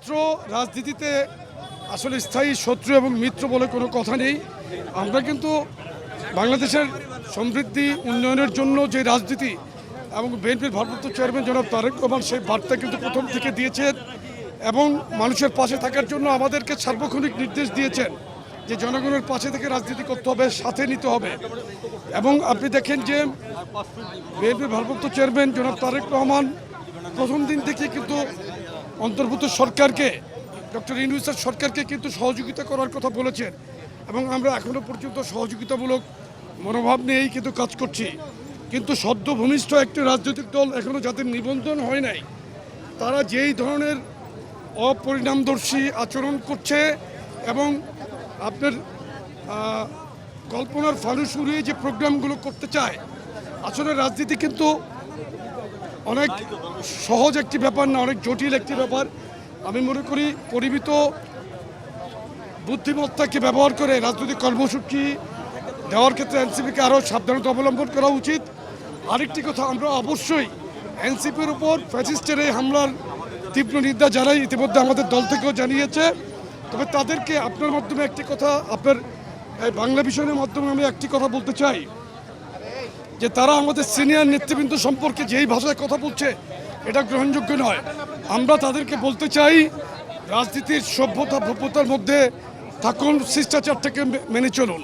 মিত্র রাজনীতিতে আসলে স্থায়ী শত্রু এবং মিত্র বলে কোনো কথা নেই। আমরা কিন্তু বাংলাদেশের সমৃদ্ধি উন্নয়নের জন্য যে রাজনীতি এবং বিএনপির ভারপ্রাপ্ত চেয়ারম্যান জনাব তারেক রহমান সেই বার্তা কিন্তু প্রথম থেকে দিয়েছেন এবং মানুষের পাশে থাকার জন্য আমাদেরকে সার্বক্ষণিক নির্দেশ দিয়েছেন যে জনগণের পাশে থেকে রাজনীতি করতে হবে, সাথে নিতে হবে। এবং আপনি দেখেন যে বিএনপির ভারপ্রাপ্ত চেয়ারম্যান জনাব তারেক রহমান প্রথম দিন থেকে কিন্তু অন্তর্ভুক্ত সরকারকে, ডক্টর ইউনূসের সরকারকে কিন্তু সহযোগিতা করার কথা বলেছেন এবং আমরা এখনও পর্যন্ত সহযোগিতামূলক মনোভাব নিয়েই কিন্তু কাজ করছি। কিন্তু সদ্য ভূমিষ্ঠ একটি রাজনৈতিক দল এখনও যাদের নিবন্ধন হয় নাই, তারা যেই ধরনের অপরিণামদর্শী আচরণ করছে এবং আপনার কল্পনার ফানুস উড়িয়ে যে প্রোগ্রামগুলো করতে চায়, আসলে রাজনীতি কিন্তু অনেক সহজ একটি ব্যাপার না, অনেক জটিল একটি ব্যাপার। আমি মনে করি পরিমিত বুদ্ধিমত্তাকে ব্যবহার করে রাজনৈতিক কর্মসূচি দেওয়ার ক্ষেত্রে এনসিপিকে আরও সাবধানতা অবলম্বন করা উচিত। আরেকটি কথা, আমরা অবশ্যই এনসিপির উপর ফ্যাসিস্টের এই হামলার তীব্র নিন্দা জানাই, ইতিমধ্যে আমাদের দল থেকেও জানিয়েছে। তবে তাদেরকে আপনার মাধ্যমে একটি কথা, আপনার বাংলা বিষয়ের মাধ্যমে আমি একটি কথা বলতে চাই যে তারা আমাদের সিনিয়র নেতৃবৃন্দ সম্পর্কে যেই ভাষায় কথা বলছে এটা গ্রহণযোগ্য নয়। আমরা তাদেরকে বলতে চাই রাজনীতির সভ্যতা ভব্যতার মধ্যে থাকুন, শিষ্টাচারটাকে মেনে চলুন।